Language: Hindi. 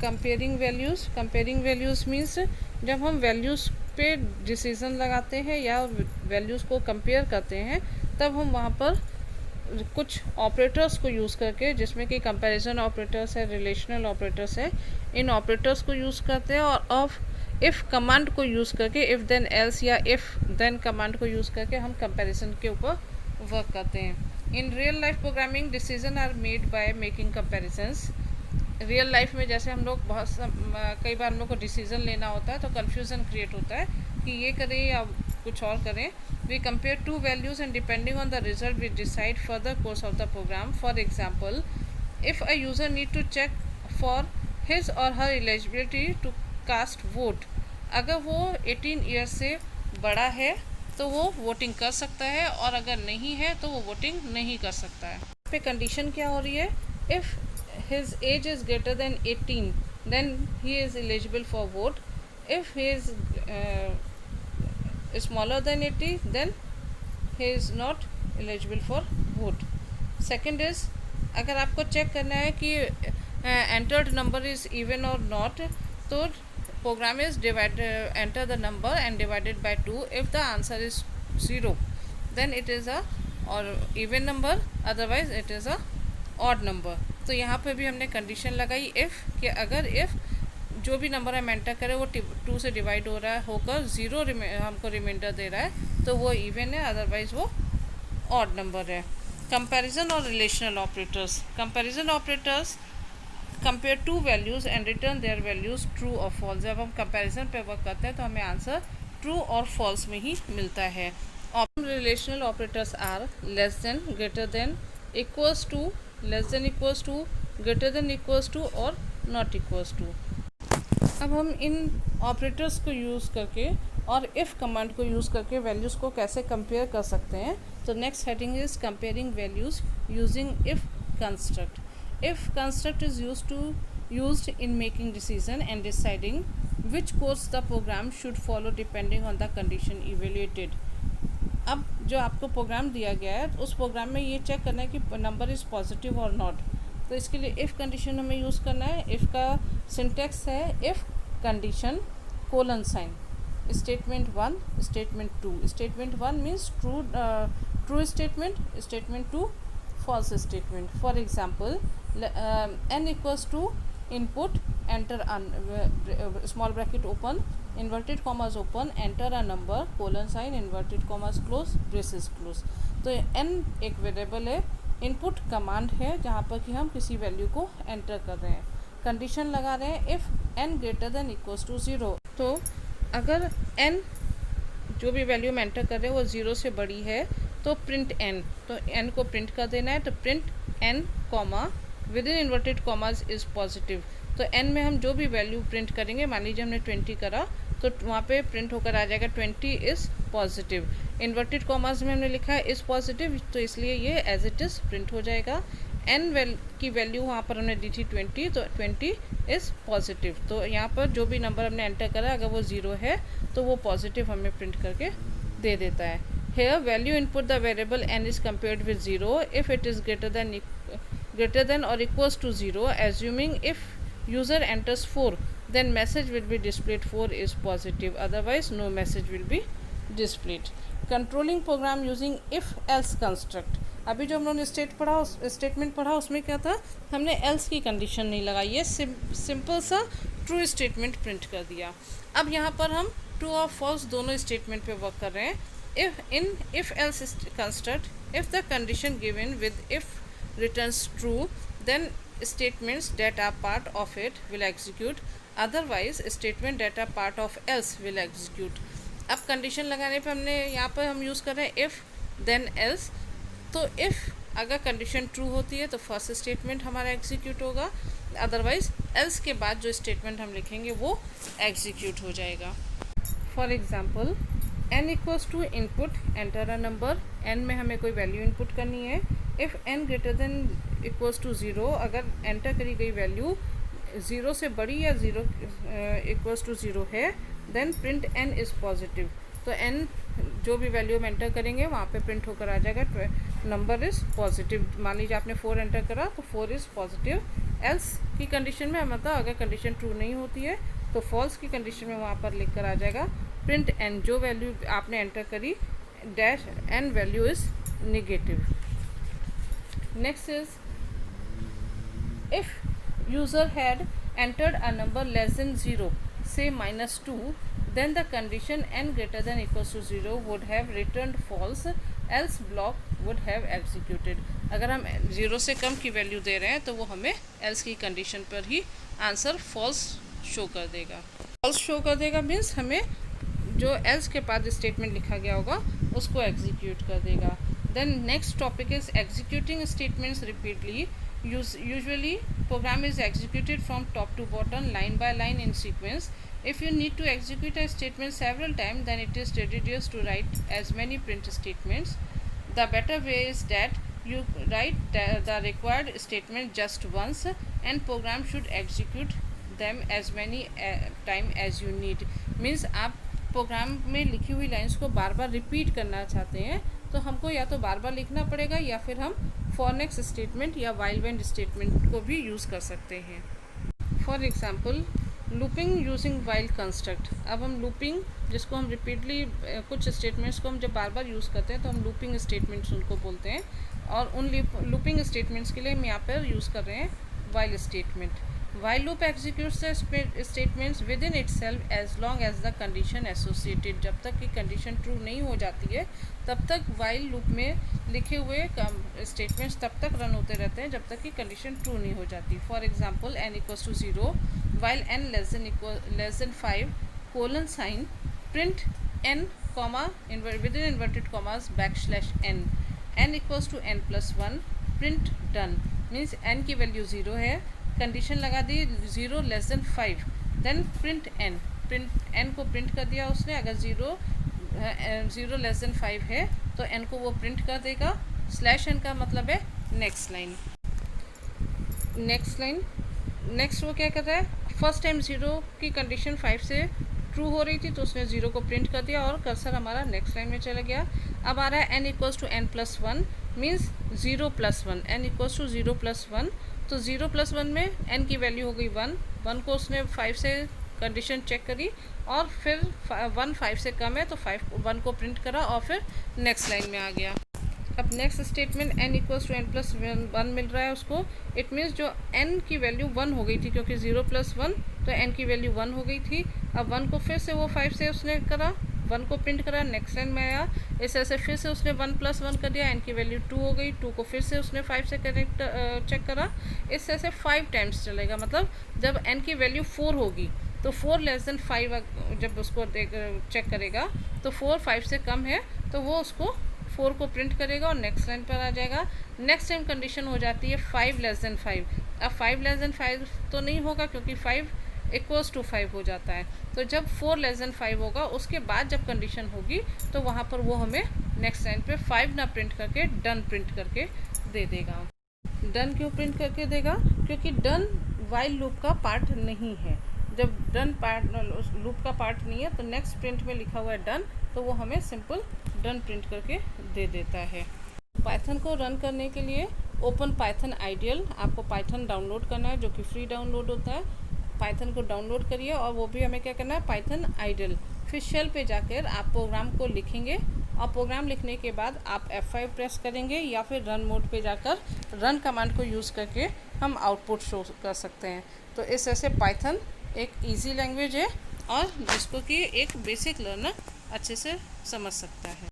कंपेयरिंग वैल्यूज़ मीन्स जब हम वैल्यूज़ पे डिसीज़न लगाते हैं या वैल्यूज़ को कंपेयर करते हैं, तब हम वहाँ पर कुछ ऑपरेटर्स को यूज़ करके, जिसमें कि कंपैरिजन ऑपरेटर्स है, रिलेशनल ऑपरेटर्स है, इन ऑपरेटर्स को यूज़ करते हैं और ऑफ इफ़ कमांड को यूज़ करके, इफ़ देन एल्स या इफ़ देन कमांड को यूज़ करके हम कंपैरिजन के ऊपर वर्क करते हैं। In real life programming decision are made by making comparisons. Real life में जैसे हम लोग कई बार हम लोग को डिसीजन लेना होता है तो कन्फ्यूज़न क्रिएट होता है कि ये करें या कुछ और करें। We compare two values and depending on the result we decide further course of the program. For example, if a user need to check for his or her eligibility to cast vote, अगर वो 18 ईयर्स से बड़ा है तो वो वोटिंग कर सकता है, और अगर नहीं है तो वो वोटिंग नहीं कर सकता है। पे कंडीशन क्या हो रही है? If his age is greater than 18, then he is eligible for vote. If he is smaller than 80, then he is not eligible for vote. Second is, अगर आपको चेक करना है कि entered number is even or not, तो program is enter the number and divided by 2. If the answer is 0, then it is a or even number, otherwise it is a odd number. तो यहाँ पे भी हमने कंडीशन लगाई इफ़ कि अगर इफ़ जो भी नंबर हम एंटर करें वो 2 से डिवाइड हो रहा है होकर 0 हमको रिमाइंडर दे रहा है तो वो इवन है, अदरवाइज वो ऑड नंबर है। कंपैरिजन और relational operators. Comparison operators compare two values and return their values true or false. जब हम कंपैरिजन पे वर्क करते हैं तो हमें आंसर ट्रू और फॉल्स में ही मिलता है। Relational operators are less than, greater than, equals to, less than equals to, greater than equals to और नॉट इक्वल्स टू। अब हम इन ऑपरेटर्स को यूज़ करके और इफ़ कमांड को यूज़ करके वैल्यूज़ को कैसे कंपेयर कर सकते हैं। तो next heading is comparing values using if construct. If construct is used in making decision and deciding which course the program should follow depending on the condition evaluated। अब जो आपको प्रोग्राम दिया गया है उस प्रोग्राम में ये चेक करना है कि नंबर इज़ पॉजिटिव और नॉट, तो इसके लिए इफ़ कंडीशन हमें यूज़ करना है। इफ़ का सिंटेक्स है if condition colon sign, statement 1, statement 2। Statement 1 means true statement, statement 2 false statement. For example, n equals to input enter small bracket open, inverted commas open, enter a number colon sign, inverted commas close, braces close. तो n एक वेरिएबल है, इनपुट कमांड है जहाँ पर कि हम किसी वैल्यू को एंटर कर रहे हैं। कंडीशन लगा रहे हैं if n greater than equals to 0। तो अगर n जो भी वैल्यू हम एंटर कर रहे हैं वो 0 से बड़ी है तो प्रिंट n, तो n को प्रिंट कर देना है। तो print n comma with in inverted commas is positive. तो n में हम जो भी वैल्यू प्रिंट करेंगे, मान लीजिए हमने 20 करा तो वहाँ पे प्रिंट होकर आ जाएगा 20 इज़ पॉजिटिव। इन्वर्टेड कॉमर्स में हमने लिखा है इज़ पॉजिटिव, तो इसलिए ये एज इट इज़ प्रिंट हो जाएगा। n की वैल्यू वहाँ पर हमने दी थी 20, तो 20 इज़ पॉजिटिव। तो यहाँ पर जो भी नंबर हमने एंटर करा अगर वो 0 है तो वो पॉजिटिव हमें प्रिंट करके दे देता है। Here value input the variable n is compared with 0 if it is greater than or equals to 0, assuming if user enters 4 then message will be displayed 4 is positive, otherwise no message will be displayed। Controlling program using if else construct। अभी जो हम लोगों ने स्टेटमेंट पढ़ा उसमें क्या था, हमने एल्स की कंडीशन नहीं लगाई है, सिंपल सा ट्रू स्टेटमेंट प्रिंट कर दिया। अब यहाँ पर हम ट्रू और फॉल्स दोनों स्टेटमेंट पे वर्क कर रहे हैं। If else construct, if the condition given with if returns true, then statements that are part of it will execute, otherwise statement that are part of else will execute। अब कंडीशन लगाने पे हमने यहाँ पर हम यूज़ कर रहे हैं if then else। तो if अगर कंडीशन ट्रू होती है तो फर्स्ट स्टेटमेंट हमारा एग्जीक्यूट होगा, अदरवाइज else के बाद जो स्टेटमेंट हम लिखेंगे वो एग्जीक्यूट हो जाएगा। For example, n equals to input enter a number, n में हमें कोई वैल्यू इनपुट करनी है। If n greater than equals to 0, अगर एंटर करी गई वैल्यू 0 से बड़ी या 0 इक्वल्स टू 0 है, then print n is positive. तो n जो भी वैल्यू हम एंटर करेंगे वहाँ पे प्रिंट होकर आ जाएगा नंबर इज़ पॉजिटिव। मान लीजिए आपने 4 एंटर करा तो 4 इज़ पॉजिटिव एल्स की कंडीशन में मतलब अगर कंडीशन ट्रू नहीं होती है तो फॉल्स की कंडीशन में वहाँ पर लिख कर आ जाएगा प्रिंट एन, जो वैल्यू आपने एंटर करी dash n value is negative. Next is if user had entered a number less than 0, say -2, then the condition n greater than equals to 0 would have returned false, else block would have executed। अगर हम 0 से कम की वैल्यू दे रहे हैं तो वो हमें else की कंडीशन पर ही आंसर false शो कर देगा। false शो कर देगा मीन्स हमें जो else के बाद स्टेटमेंट लिखा गया होगा उसको एग्जीक्यूट कर देगा। Then next topic is executing statements repeatedly. Usually program is executed from top to bottom, line by line in sequence. If you need to execute a statement several times, then it is tedious to write as many print statements. The better way is that you write the required statement just once and program should execute them as many time as you need। Means आप प्रोग्राम में लिखी हुई लाइंस को बार बार रिपीट करना चाहते हैं तो हमको या तो बार बार लिखना पड़ेगा या फिर हम फॉर नेक्स्ट स्टेटमेंट या वाइल वेंड स्टेटमेंट को भी यूज़ कर सकते हैं। For example looping using while construct. अब हम लूपिंग जिसको हम रिपीटली कुछ स्टेटमेंट्स को हम जब बार बार यूज़ करते हैं तो हम लूपिंग स्टेटमेंट्स उनको बोलते हैं और उन लूपिंग स्टेटमेंट्स के लिए हम यहाँ पर यूज़ कर रहे हैं while statement. While loop executes the statements within itself as long as the condition associated। जब तक कि कंडीशन ट्रू नहीं हो जाती है तब तक while loop में लिखे हुए स्टेटमेंट्स तब तक रन होते रहते हैं जब तक कि कंडीशन ट्रू नहीं हो जाती। For example n equals to 0 while n less than 5 colon sign print n comma within inverted commas \n n equals to n plus 1 print done. Means n की वैल्यू 0 है, कंडीशन लगा दी 0 less than 5, then print n को प्रिंट कर दिया उसने। अगर 0 लेस देन 5 है तो n को वो प्रिंट कर देगा। /n का मतलब है नेक्स्ट लाइन। नेक्स्ट वो क्या कर रहा है, फर्स्ट टाइम 0 की कंडीशन 5 से ट्रू हो रही थी तो उसने 0 को प्रिंट कर दिया और कर्सर हमारा नेक्स्ट लाइन में चला गया। अब आ रहा है n equals to n plus 1 means 0 plus 1, n equals to 0 plus 1। तो 0 प्लस 1 में n की वैल्यू हो गई 1 को उसने 5 से कंडीशन चेक करी और फिर 1 5 से कम है तो 1 को प्रिंट करा और फिर नेक्स्ट लाइन में आ गया। अब next statement n equals to n plus 1 मिल रहा है उसको। इट मीन्स जो n की वैल्यू 1 हो गई थी क्योंकि 0 प्लस 1 तो n की वैल्यू 1 हो गई थी। अब 1 को फिर से वो 5 से उसने करा, 1 को प्रिंट करा, नेक्स्ट लाइन में आया। इस तरह से फिर से उसने 1 प्लस 1 कर दिया, n की वैल्यू 2 हो गई, 2 को फिर से उसने 5 से चेक करा। इस तरह से 5 टाइम्स चलेगा। मतलब जब n की वैल्यू 4 होगी तो 4 लेस देन 5 जब उसको चेक करेगा तो 4 5 से कम है तो वो उसको 4 को प्रिंट करेगा और नेक्स्ट लाइन पर आ जाएगा। नेक्स्ट टाइम कंडीशन हो जाती है 5 लेस देन 5। अब 5 लेस देन 5 तो नहीं होगा क्योंकि 5 इक्वल्स टू 5 हो जाता है। तो जब 4 लेस देन 5 होगा उसके बाद जब कंडीशन होगी तो वहाँ पर वो हमें नेक्स्ट लाइन पे 5 ना प्रिंट करके डन प्रिंट करके दे देगा। डन क्यों प्रिंट करके देगा, क्योंकि डन वाइल लूप का पार्ट नहीं है। जब डन लूप का पार्ट नहीं है तो नेक्स्ट प्रिंट में लिखा हुआ है डन, तो वो हमें सिंपल डन प्रिंट करके दे देता है। पाइथन को रन करने के लिए ओपन पाइथन आइडियल, आपको पाइथन डाउनलोड करना है जो कि फ्री डाउनलोड होता है। पाइथन को डाउनलोड करिए और वो भी हमें क्या करना है, पाइथन आइडियल। फिर शेल पे जाकर आप प्रोग्राम को लिखेंगे और प्रोग्राम लिखने के बाद आप F5 प्रेस करेंगे या फिर रन मोड पे जाकर रन कमांड को यूज़ करके हम आउटपुट शो कर सकते हैं। तो इस तरह से पाइथन एक इजी लैंग्वेज है और जिसको कि एक बेसिक लर्नर अच्छे से समझ सकता है।